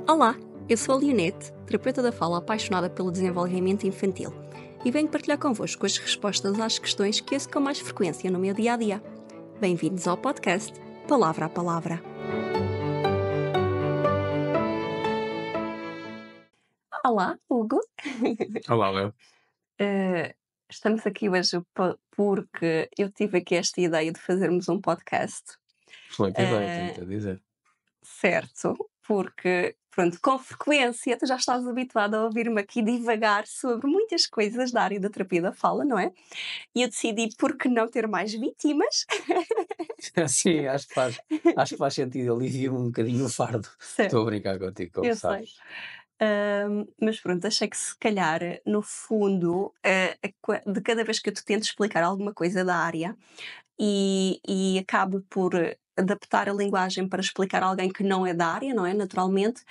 Olá, eu sou a Leonete, terapeuta da fala apaixonada pelo desenvolvimento infantil e venho partilhar convosco as respostas às questões que ouço com mais frequência no meu dia-a-dia. Bem-vindos ao podcast Palavra a Palavra. Olá, Hugo. Olá, Léo. Eh, Estamos aqui hoje porque eu tive aqui esta ideia de fazermos um podcast. Excelente ideia, tenho-te Eh, a dizer. Certo, porque, pronto, com frequência tu já estás habituado a ouvir-me aqui divagar sobre muitas coisas da área da terapia da fala, não é? E eu decidi, por que não ter mais vítimas? Sim, acho que faz sentido, alivia-me um bocadinho o fardo. Certo, Estou a brincar contigo, como eu sei. sabes. Mas pronto, achei que se calhar, no fundo, de cada vez que eu te tento explicar alguma coisa da área e acabo por adaptar a linguagem para explicar a alguém que não é da área, não é? Naturalmente.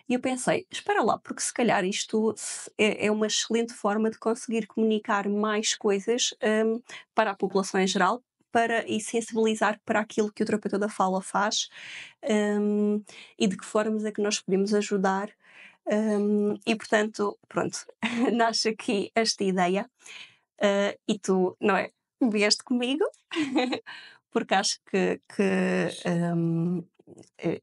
E eu pensei, espera lá, porque se calhar isto é uma excelente forma de conseguir comunicar mais coisas para a população em geral. E sensibilizar para aquilo que o terapeuta da fala faz, e de que formas é que nós podemos ajudar. E portanto, pronto, nasce aqui esta ideia, e tu, não é? Vieste comigo, porque acho que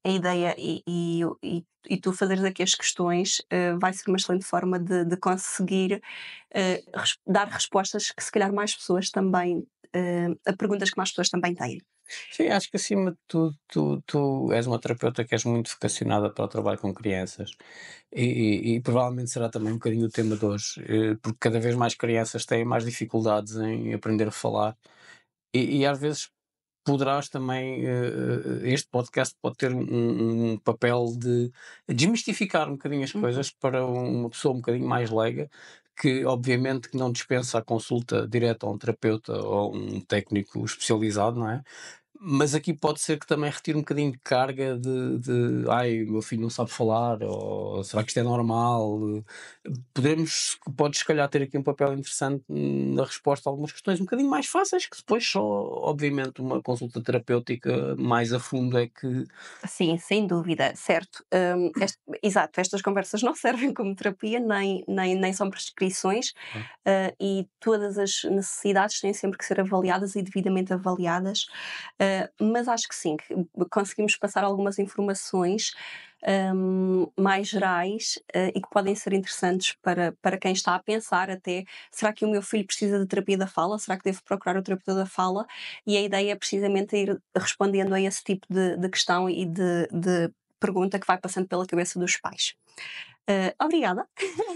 a ideia e tu fazeres aqui as questões vai ser uma excelente forma de conseguir dar respostas que se calhar mais pessoas também, a perguntas que mais pessoas também têm. Sim, acho que acima de tudo, tu és uma terapeuta que és muito vocacionada para o trabalho com crianças e provavelmente será também um bocadinho o tema de hoje, porque cada vez mais crianças têm mais dificuldades em aprender a falar e às vezes poderás também, este podcast pode ter um papel de desmistificar um bocadinho as Uhum. coisas para uma pessoa um bocadinho mais leiga, que obviamente que não dispensa a consulta direta a um terapeuta ou um técnico especializado, não é? Mas aqui pode ser que também retire um bocadinho de carga ai, o meu filho não sabe falar, ou será que isto é normal? Podes se calhar ter aqui um papel interessante na resposta a algumas questões um bocadinho mais fáceis, que depois só, obviamente, uma consulta terapêutica mais a fundo é que. Sim, sem dúvida, certo. Exato, estas conversas não servem como terapia, nem são prescrições, Ah, e todas as necessidades têm sempre que ser avaliadas e devidamente avaliadas. Mas acho que sim, que conseguimos passar algumas informações mais gerais, e que podem ser interessantes para quem está a pensar até, será que o meu filho precisa de terapia da fala? Será que devo procurar o terapeuta da fala? E a ideia é precisamente ir respondendo a esse tipo de questão e de pergunta que vai passando pela cabeça dos pais. Obrigada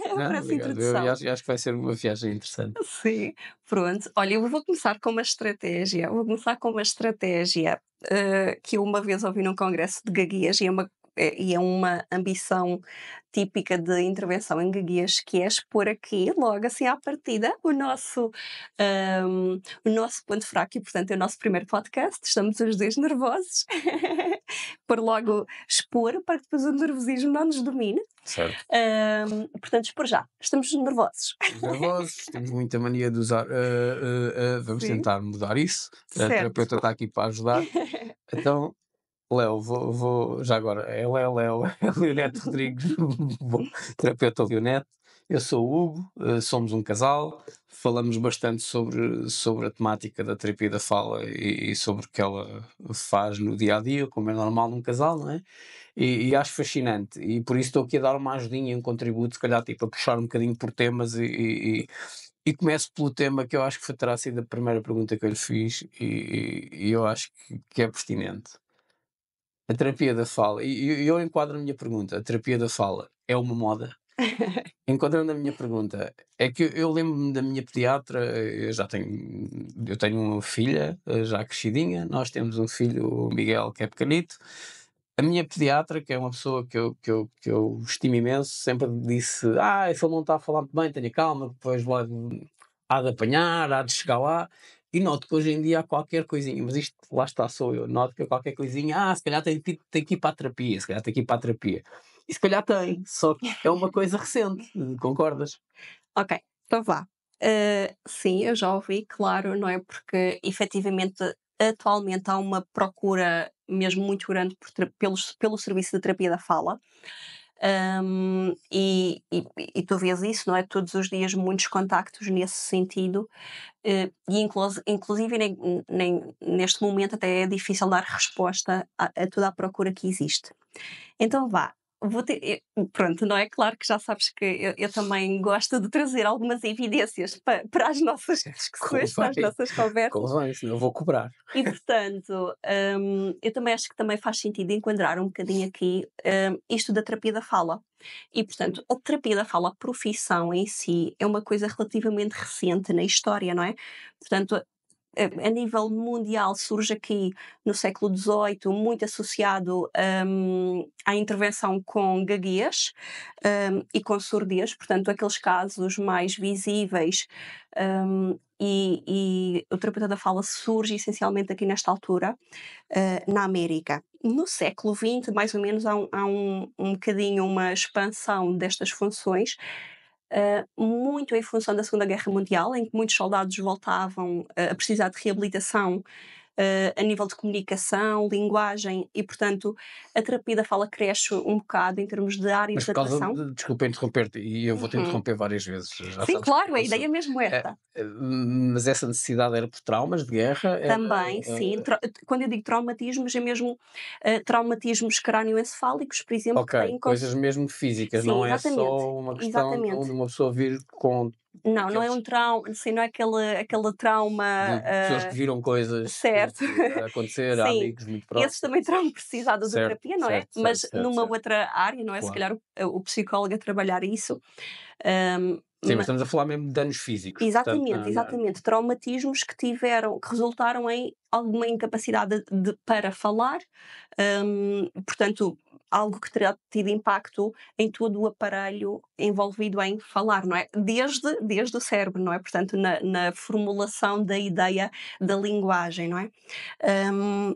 por não, essa obrigado. Eu introdução. acho que vai ser uma viagem interessante. Sim, pronto. Olha, eu vou começar com uma estratégia. Vou começar com uma estratégia que eu uma vez ouvi num congresso de gaguez e é uma ambição típica de intervenção em gaguez, que é expor aqui, logo assim à partida, o nosso ponto fraco e, portanto, é o nosso primeiro podcast. Estamos os dois nervosos. Por logo expor, para que depois o nervosismo não nos domine. Certo. Portanto, expor já. Estamos nervosos. Estamos nervosos, temos muita mania de usar. Vamos Sim, tentar mudar isso. A certo. terapeuta está aqui para ajudar. Então, Léo, já agora, é Léo, é Leonete Rodrigues, bom, terapeuta Leonete, eu sou o Hugo, somos um casal, falamos bastante sobre a temática da terapia da fala e sobre o que ela faz no dia a dia, como é normal num casal, não é? E acho fascinante, e por isso estou aqui a dar uma ajudinha, um contributo, se calhar tipo a puxar um bocadinho por temas e começo pelo tema que eu acho que terá sido a primeira pergunta que eu lhe fiz e eu acho que é pertinente. A terapia da fala, e eu enquadro a minha pergunta, a terapia da fala é uma moda? Enquadrando a minha pergunta, é que eu lembro-me da minha pediatra, eu tenho uma filha, já crescidinha, nós temos um filho, o Miguel, que é pequenito. A minha pediatra, que é uma pessoa que eu estimo imenso, sempre me disse: se ele não está a falar muito bem, tenha calma, depois há de apanhar, há de chegar lá. E noto que hoje em dia há qualquer coisinha, mas isto lá está, sou eu. Noto que há qualquer coisinha, se calhar tem que ir para a terapia, se calhar tem que ir para a terapia. E se calhar tem, só que é uma coisa recente, concordas? Ok, então vá. Sim, eu já ouvi, claro, não é? Porque efetivamente atualmente há uma procura mesmo muito grande pelo serviço de terapia da fala. E tu vês isso, não é? Todos os dias muitos contactos nesse sentido, e inclusive neste momento até é difícil dar resposta a toda a procura que existe. Então vá, vou ter pronto, não é, claro que já sabes que eu também gosto de trazer algumas evidências para as nossas discussões, para as Convém, nossas conversas. convém, senão eu vou cobrar. E portanto, eu também acho que também faz sentido enquadrar um bocadinho aqui, isto da terapia da fala. E portanto, a terapia da fala, a profissão em si, é uma coisa relativamente recente na história, não é? Portanto, a nível mundial surge aqui no século XVIII, muito associado, à intervenção com gaguez, e com surdez, portanto aqueles casos mais visíveis, e o terapeuta da fala surge essencialmente aqui nesta altura, na América. No século XX, mais ou menos, há um bocadinho uma expansão destas funções, muito em função da Segunda Guerra Mundial, em que muitos soldados voltavam a precisar de reabilitação, a nível de comunicação, linguagem, e, portanto, a terapia da fala cresce um bocado em termos de áreas Mas de por causa atuação. de desculpa interromper-te, e eu vou-te Uhum. interromper várias vezes, já Sim, sabes como é claro, que a eu ideia sou. é mesmo Eh, esta. mas essa necessidade era por traumas de guerra? Era, Também, sim. Quando eu digo traumatismos, é mesmo traumatismos crânioencefálicos, por exemplo, que ok, têm coisas mesmo físicas, Sim, não é exatamente, só uma questão de exatamente. uma pessoa vir com Não, não é aqueles um trauma, assim, não é aquele trauma, de pessoas que viram coisas certo. a acontecer, a Sim, amigos muito esses próximos. também terão precisado de Certo, terapia, não é? certo, certo, Mas certo, numa certo. outra área, não é? Se Claro. calhar o psicólogo a trabalhar isso. hum, Sim, mas ma- estamos a falar mesmo de danos físicos, portanto, Exatamente, exatamente. Traumatismos que resultaram em alguma incapacidade para falar, portanto, algo que terá tido impacto em todo o aparelho envolvido em falar, não é? Desde o cérebro, não é? Portanto, na formulação da ideia da linguagem, não é? Hum,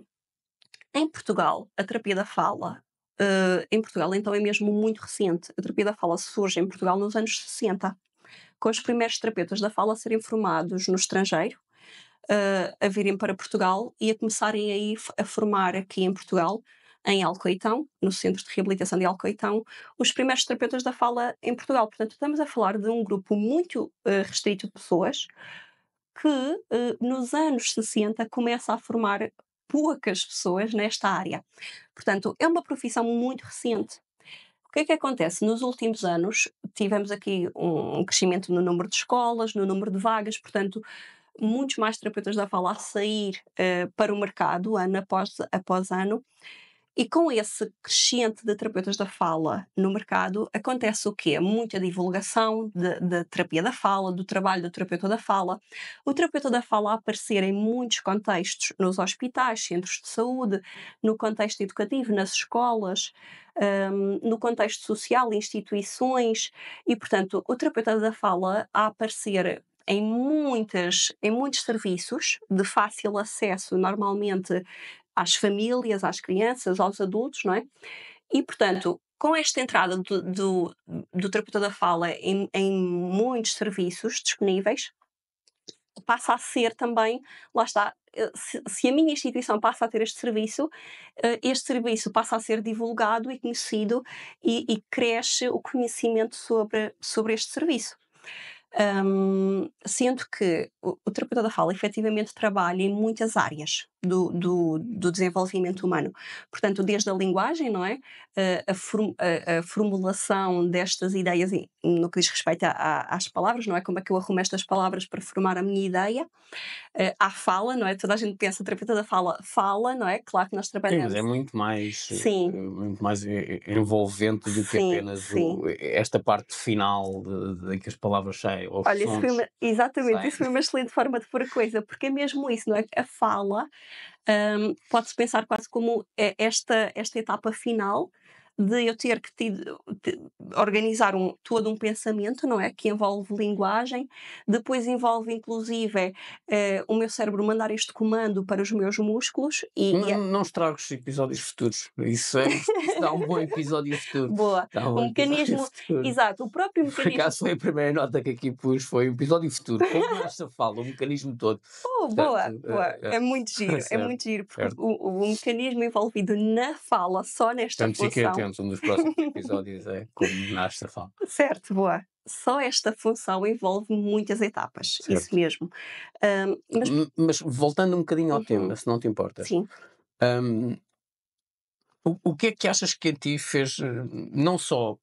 Em Portugal, a terapia da fala, em Portugal, então, é mesmo muito recente. A terapia da fala surge em Portugal nos anos 60, com os primeiros terapeutas da fala a serem formados no estrangeiro, a virem para Portugal e a começarem aí a formar aqui em Portugal, em Alcoitão, no Centro de Reabilitação de Alcoitão, os primeiros terapeutas da fala em Portugal. Portanto, estamos a falar de um grupo muito restrito de pessoas que, nos anos 60, começa a formar poucas pessoas nesta área. Portanto, é uma profissão muito recente. O que é que acontece? Nos últimos anos, tivemos aqui um crescimento no número de escolas, no número de vagas, portanto, muitos mais terapeutas da fala a sair para o mercado, ano após ano, e com esse crescente de terapeutas da fala no mercado, acontece o quê? Muita divulgação da terapia da fala, do trabalho do terapeuta da fala. O terapeuta da fala a aparecer em muitos contextos, nos hospitais, centros de saúde, no contexto educativo, nas escolas, no contexto social, instituições, e, portanto, o terapeuta da fala a aparecer em muitos serviços de fácil acesso, normalmente às famílias, às crianças, aos adultos, não é? E, portanto, com esta entrada do terapeuta da fala em muitos serviços disponíveis, passa a ser também, lá está, se a minha instituição passa a ter este serviço passa a ser divulgado e conhecido, e cresce o conhecimento sobre este serviço. Sendo que o terapeuta da fala efetivamente trabalha em muitas áreas do desenvolvimento humano. Portanto, desde a linguagem, não é? A formulação destas ideias no que diz respeito às palavras, não é? Como é que eu arrumo estas palavras para formar a minha ideia? À fala, não é? Toda a gente pensa, terapeuta da fala, fala, não é? Claro que nós sim, mas é trabalhamos. muito Sim, mais envolvente do que sim, apenas sim. esta parte final de em que as palavras saem, ou os Olha, isso foi sons uma exatamente, saem. isso foi uma excelente forma de pôr a coisa, porque é mesmo isso, não é? A fala, pode-se pensar quase como esta etapa final de eu ter que organizar todo um pensamento, não é? Que envolve linguagem, depois envolve inclusive o meu cérebro mandar este comando para os meus músculos Não estragues episódios futuros, isso dá um bom episódio futuro, boa, dá um o bom episódio mecanismo, futuro. exato, o próprio Por mecanismo. acaso foi a primeira nota que aqui pus, foi um episódio futuro, como esta fala, o mecanismo todo. Oh, boa, Portanto, boa. É certo, muito giro, porque certo. o mecanismo envolvido na fala, só nesta Portanto, fiquem função, faremos um dos próximos episódios, é como nasce a fala. Certo, boa. Só esta função envolve muitas etapas, isso Certo. mesmo. Mas Mas voltando um bocadinho ao tema, uhum, se não te importas, sim, hum, o que é que achas que a ti fez, não só,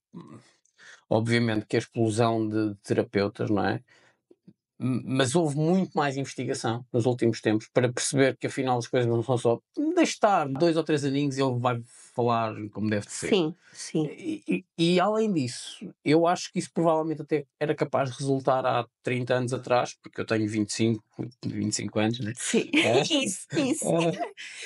obviamente, que a explosão de terapeutas, não é? Mas houve muito mais investigação nos últimos tempos para perceber que afinal as coisas não são só deixe estar 2 ou 3 aninhos e ele vai falar como deve de ser. sim, sim, E além disso, eu acho que isso provavelmente até era capaz de resultar há 30 anos atrás, porque eu tenho 25 anos, né? sim. Eh, Isso, eh,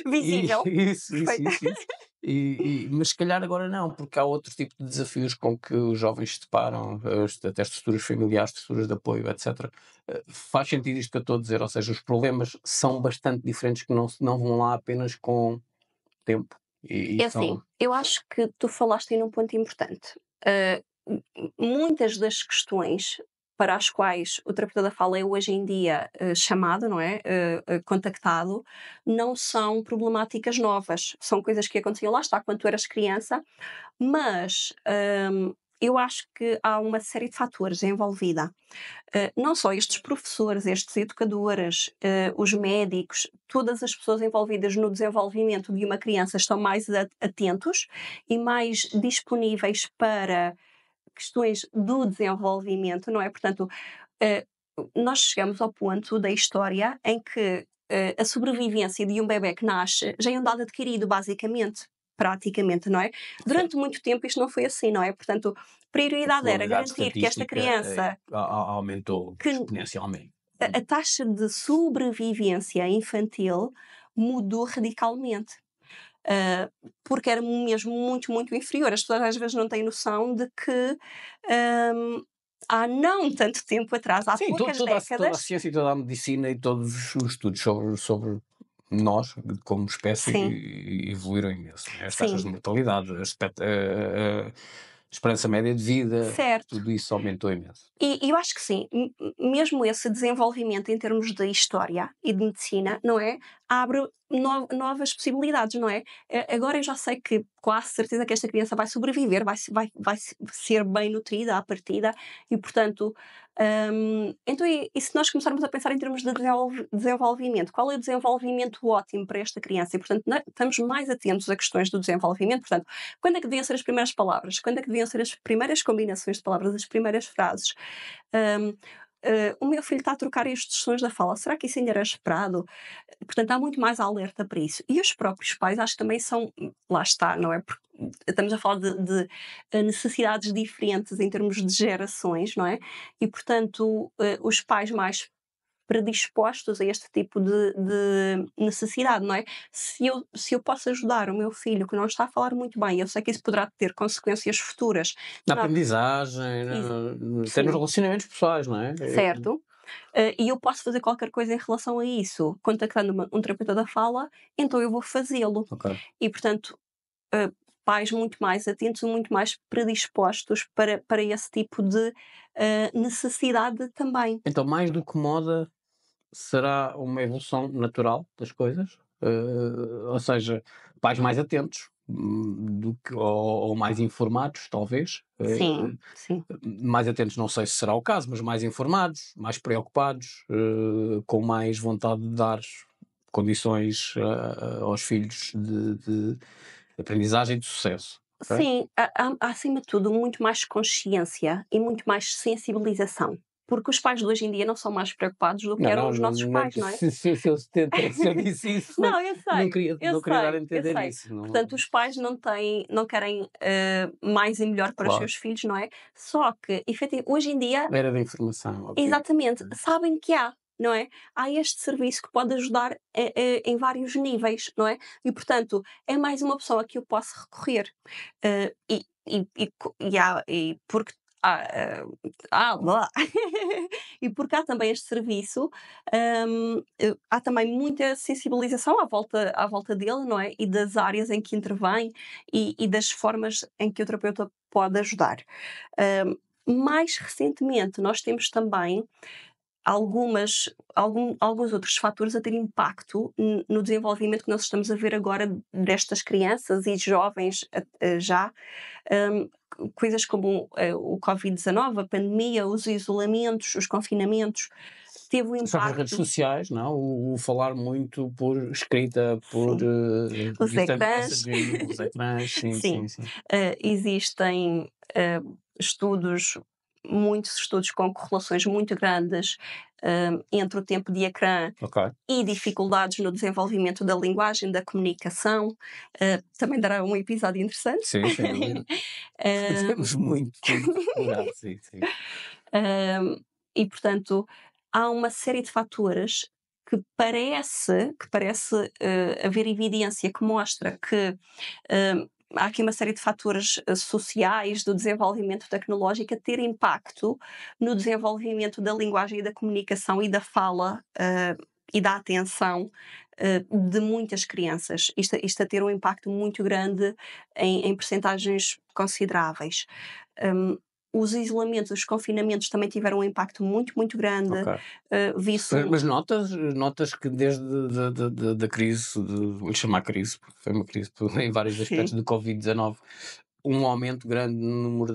e visível. isso, Perfeito. isso, isso. Mas se calhar agora não, porque há outro tipo de desafios com que os jovens se deparam, até estruturas familiares, estruturas de apoio, etc. Faz sentido isto que eu estou a dizer, ou seja, os problemas são bastante diferentes que não vão lá apenas com tempo. E É assim, são. eu acho que tu falaste aí num ponto importante. Muitas das questões para as quais o terapeuta da fala é hoje em dia chamado, não é? Contactado, não são problemáticas novas. São coisas que aconteciam lá está quando tu eras criança, mas eu acho que há uma série de fatores envolvida. Não só estes professores, estes educadores, os médicos, todas as pessoas envolvidas no desenvolvimento de uma criança estão mais atentos e mais disponíveis para questões do desenvolvimento, não é? Portanto, eh, nós chegamos ao ponto da história em que a sobrevivência de um bebé que nasce já é um dado adquirido, basicamente. Praticamente, não é? Durante muito tempo isto não foi assim, não é? Portanto, A prioridade era probabilidade garantir que esta estatística, criança aumentou que exponencialmente. a taxa de sobrevivência infantil mudou radicalmente. Ah, porque era mesmo muito, muito inferior. As pessoas às vezes não têm noção de que há não tanto tempo atrás, há Sim, poucas toda a décadas. ciência e toda a medicina e todos os estudos sobre nós, como espécie, Sim, evoluíram imenso, né? As taxas sim, de mortalidade, a esperança média de vida, certo. tudo isso aumentou imenso. E eu acho que sim, mesmo esse desenvolvimento em termos de história e de medicina, não é? Abre novas possibilidades, não é? Agora eu já sei que quase certeza que esta criança vai sobreviver, vai ser bem nutrida à partida e, portanto, então, e se nós começarmos a pensar em termos de desenvolvimento, qual é o desenvolvimento ótimo para esta criança? E, portanto, estamos mais atentos a questões do desenvolvimento, portanto, quando é que deviam ser as primeiras palavras? Quando é que deviam ser as primeiras combinações de palavras, as primeiras frases? Hum, o meu filho está a trocar estes sons da fala, será que isso ainda era esperado? Portanto, há muito mais alerta para isso. E os próprios pais acho que também são, lá está, não é? Porque estamos a falar de necessidades diferentes em termos de gerações, não é? E, portanto, os pais mais predispostos a este tipo de necessidade, não é? Se eu posso ajudar o meu filho que não está a falar muito bem, eu sei que isso poderá ter consequências futuras. Na Na aprendizagem, Ex até nos sim, relacionamentos pessoais, não é? certo. E eu posso fazer qualquer coisa em relação a isso, contactando um terapeuta da fala, então eu vou fazê-lo. Ok. E portanto, eh, pais muito mais atentos e muito mais predispostos para esse tipo de, necessidade também. Então, mais do que moda, será uma evolução natural das coisas? Ou seja, pais mais atentos, ou mais informados, talvez. Sim, sim. Mais atentos, não sei se será o caso, mas mais informados, mais preocupados, com mais vontade de dar condições aos filhos de aprendizagem e de sucesso. Ok? Sim, há acima de tudo muito mais consciência e muito mais sensibilização, porque os pais de hoje em dia não são mais preocupados do que Não, eram não, os não, nossos pais, não é? se eu disse isso, Não, eu não queria dar a sei, eu entender sei. isso. Não, Portanto, os pais não querem, mais e melhor para os claro. seus filhos, não é? Só que, hoje em dia, Era da informação, ok. exatamente, sabem que há, não é? Há este serviço que pode ajudar em vários níveis, não é? E, portanto, é mais uma pessoa a que eu posso recorrer. E porque blá. E porque há também este serviço, há também muita sensibilização à volta dele, não é? E das áreas em que intervém e das formas em que o terapeuta pode ajudar. Mais recentemente, nós temos também alguns outros fatores a ter impacto no desenvolvimento que nós estamos a ver agora destas crianças e jovens já. hum, Coisas como o Covid-19, a pandemia, os isolamentos, os confinamentos, teve um As próprias redes impacto. sociais, não é? O falar muito por escrita, por Sim, os instant ecrãs. messaging, os ecrãs, sim, Sim, sim, sim. existem estudos, muitos estudos com correlações muito grandes entre o tempo de ecrã Ok. e dificuldades no desenvolvimento da linguagem, da comunicação. Também dará um episódio interessante. Sim, sem dúvida. Eh, Temos muito que explorar, sim, sim. Ahm, e portanto, há uma série de fatores que parece haver evidência que mostra que há aqui uma série de fatores sociais do desenvolvimento tecnológico a ter impacto no desenvolvimento da linguagem e da comunicação e da fala e da atenção de muitas crianças. Isto a ter um impacto muito grande em percentagens consideráveis. Hum, os isolamentos, os confinamentos também tiveram um impacto muito, muito grande. Ok. Vice Mas notas que desde da crise, vou-lhe chamar crise, porque foi uma crise em vários aspectos Sim. do Covid-19, um aumento grande no número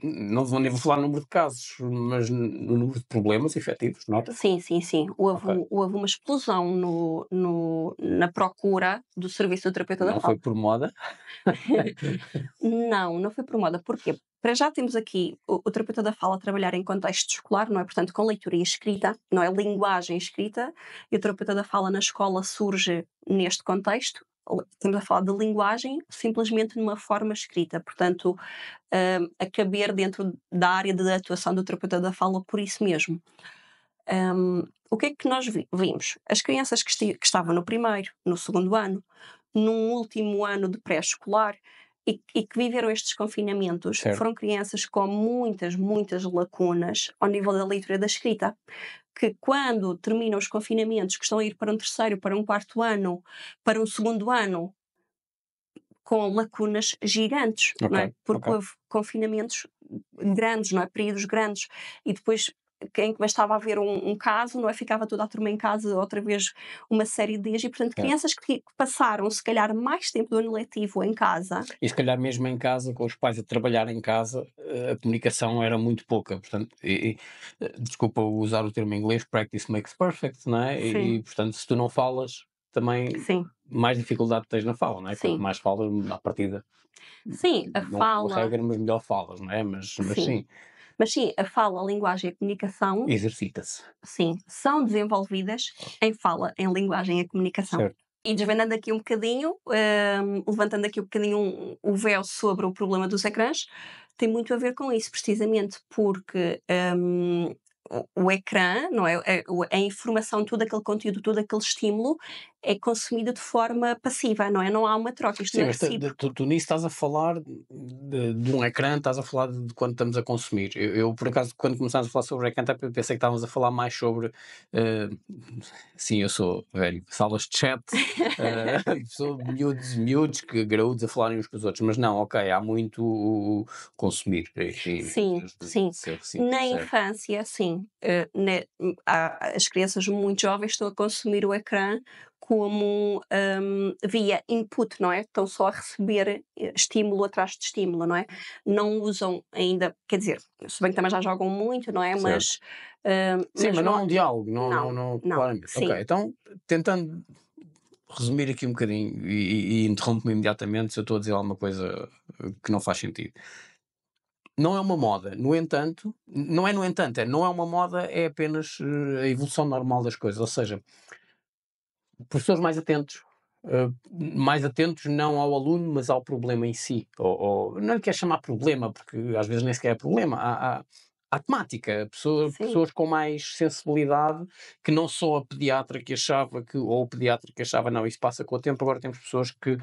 não vou nem vou falar no número de casos, mas no número de problemas efetivos, notas? Sim, sim, sim. Ok. Houve uma explosão na procura do serviço do terapeuta da Não foi fala. por moda? Não, não foi por moda. Porquê? Para já temos aqui o terapeuta da fala a trabalhar em contexto escolar, não é? Portanto, com leitura e escrita, não é? Linguagem escrita. E o terapeuta da fala na escola surge neste contexto. Estamos a falar de linguagem simplesmente numa forma escrita. Portanto, a caber dentro da área de atuação do terapeuta da fala por isso mesmo. O que é que nós vimos? As crianças que estavam no primeiro, no segundo ano, num último ano de pré-escolar e que viveram estes confinamentos Certo. foram crianças com muitas, muitas lacunas ao nível da leitura e da escrita, que quando terminam os confinamentos, que estão a ir para um terceiro, para um quarto ano, para um segundo ano, com lacunas gigantes, Ok, não é? ok. Porque houve confinamentos grandes, não é? Períodos grandes. E depois, quem bastava haver um caso, não é? Ficava toda a turma em casa outra vez uma série de dias. E, portanto, Certo. crianças que passaram, se calhar, mais tempo do ano letivo em casa. E se calhar mesmo em casa, com os pais a trabalhar em casa, a comunicação era muito pouca, portanto, desculpa usar o termo em inglês, practice makes perfect, não é? Sim, Portanto, se tu não falas, também sim, mais dificuldade tens na fala, não é? Quanto sim. mais falas, à partida, Sim, a não é uma fala, regra, mas melhor falas, não é? Mas sim. sim, Mas sim, a fala, a linguagem e a comunicação, exercita-se, sim, são desenvolvidas em fala, em linguagem e comunicação. certo? E desvendando aqui um bocadinho, levantando aqui um bocadinho o véu sobre o problema dos ecrãs, tem muito a ver com isso, precisamente porque o ecrã, não é? A informação, todo aquele conteúdo, todo aquele estímulo é consumido de forma passiva, não é? Não há uma troca, isto Sim, não é mas recíproco. tu nisso estás a falar de um ecrã, estás a falar de quando estamos a consumir. Por acaso, quando começámos a falar sobre o ecrã, até pensei que estávamos a falar mais sobre. eh, sim, eu sou velho, salas de chat, sou miúdos, que graúdos a falarem uns com os outros, mas não, ok, há muito o consumir, e Sim, de sim. ser recíproco, Na certo? infância, sim. As crianças muito jovens estão a consumir o ecrã como via input, não é? Estão só a receber estímulo atrás de estímulo, não é? Não usam ainda, quer dizer, se bem que também já jogam muito, não é? Certo. Sim, Mas mas não não, há um diálogo, não, não, não, claramente. Ok, sim, então, tentando resumir aqui um bocadinho e interrompo-me imediatamente se eu estou a dizer alguma coisa que não faz sentido. Não é uma moda, no entanto, não é no entanto, não é uma moda, é apenas a evolução normal das coisas. Ou seja, professores mais atentos não ao aluno, mas ao problema em si. Não lhe quero chamar problema, porque às vezes nem sequer é problema. À temática, sim, pessoas com mais sensibilidade, que não só a pediatra que achava que, ou o pediatra que achava, não, isso passa com o tempo, agora temos pessoas que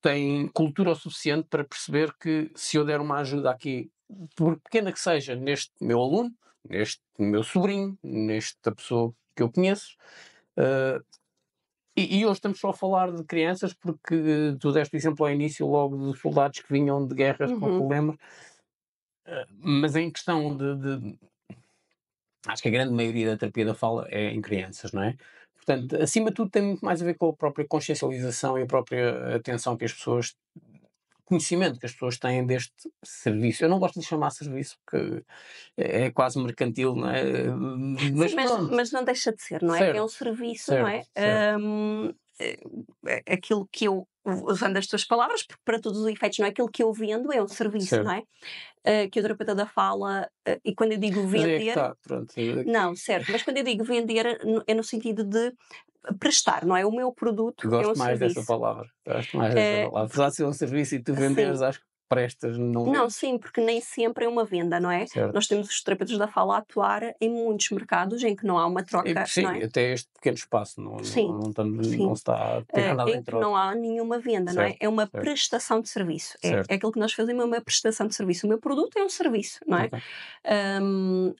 têm cultura o suficiente para perceber que se eu der uma ajuda aqui, por pequena que seja, neste meu aluno, neste meu sobrinho, nesta pessoa que eu conheço, eh, hoje estamos só a falar de crianças porque tu deste exemplo ao início logo de soldados que vinham de guerras com uhum, problemas, mas em questão acho que a grande maioria da terapia da fala é em crianças, não é? Portanto, acima de tudo tem muito mais a ver com a própria consciencialização e a própria atenção que as pessoas conhecimento que as pessoas têm deste serviço. Eu não gosto de lhe chamar serviço porque é quase mercantil, não é? Sim, Mas mas pronto, mas não deixa de ser, não é? É um certo, serviço, não certo, é? certo, Eh, Aquilo que eu, usando as tuas palavras, porque para todos os efeitos, não é? Aquilo que eu vendo é um serviço, não certo. é? Que o terapeuta da fala, e quando eu digo Mas aí é que vender, está, pronto, não, certo, mas quando eu digo vender, é no sentido de prestar, não é? O meu eu produto é um gosto mais dessa serviço. palavra, gosto mais dessa Eh, palavra. Apesar de ser um serviço e tu venderes, sim, acho que prestas, não não, vendes. sim, porque nem sempre é uma venda, não é? Certo. Nós temos os terapeutas da fala a atuar em muitos mercados em que não há uma E, troca, não sim, é? até este pequeno espaço, Sim, não sim. se está a ter nada em Em que troca. não há nenhuma venda, não é? Certo, É uma certo, prestação de serviço. É certo. aquilo que nós fazemos é uma prestação de serviço. O meu produto é um serviço, não é? Ok.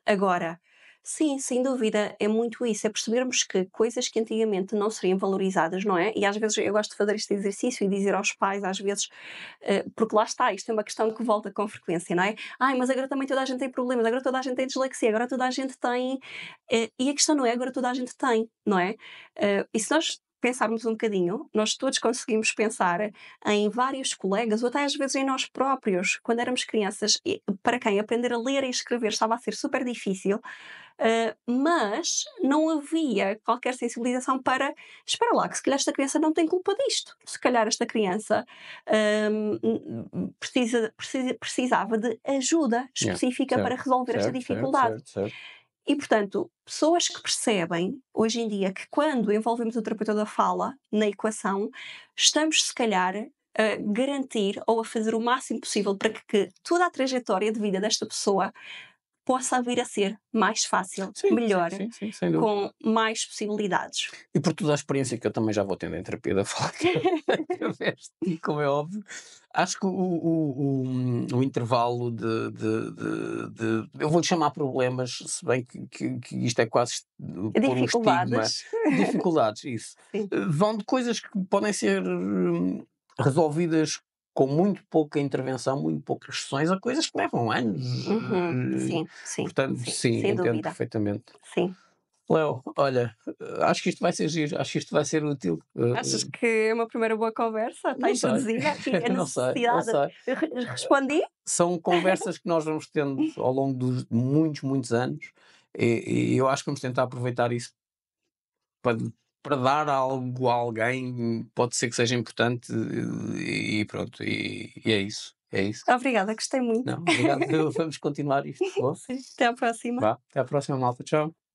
Agora, sim, sem dúvida, é muito isso, é percebermos que coisas que antigamente não seriam valorizadas, não é? E às vezes eu gosto de fazer este exercício e dizer aos pais, às vezes, porque lá está, isto é uma questão que volta com frequência, não é? Ai, mas agora também toda a gente tem problemas, agora toda a gente tem dislexia, agora toda a gente tem. E a questão não é agora toda a gente tem, não é? E se nós pensarmos um bocadinho, nós todos conseguimos pensar em vários colegas, ou até às vezes em nós próprios, quando éramos crianças, para quem aprender a ler e escrever estava a ser super difícil, mas não havia qualquer sensibilização para, espera lá, que se calhar esta criança não tem culpa disto, se calhar esta criança precisava de ajuda Yeah. específica para Certo, resolver esta certo, certo, dificuldade. certo, certo. E, portanto, pessoas que percebem, hoje em dia, que quando envolvemos o terapeuta da fala na equação, estamos, se calhar, a garantir ou a fazer o máximo possível para que toda a trajetória de vida desta pessoa possa vir a ser mais fácil, Sim, sim, melhor, sim, sim, sem dúvida. com mais possibilidades. E por toda a experiência que eu também já vou tendo em terapia da fala através de ti, como é óbvio, acho que o intervalo eu vou-lhe chamar problemas, se bem que isto é quase pôr um estigma, Dificuldades. dificuldades, isso, Sim. vão de coisas que podem ser resolvidas com muito pouca intervenção, muito poucas sessões, a coisas que levam anos. Uhum. eh, Sim, sim, Portanto, sim, sim, sem entendo dúvida. perfeitamente. Sim. Léo, olha, acho que isto vai ser giro, acho que isto vai ser útil. Achas que é uma primeira boa conversa? Está Não sei, introduzida aqui a não sei, não necessidade? sei. Respondi? São conversas que nós vamos tendo ao longo dos muitos, muitos anos e eu acho que vamos tentar aproveitar isso para, para dar algo a alguém, pode ser que seja importante e pronto, e é isso, é isso. Obrigada, gostei muito. Não, obrigado, vamos continuar isto. Boa, Sim, até à próxima. vá, até à próxima, malta, tchau.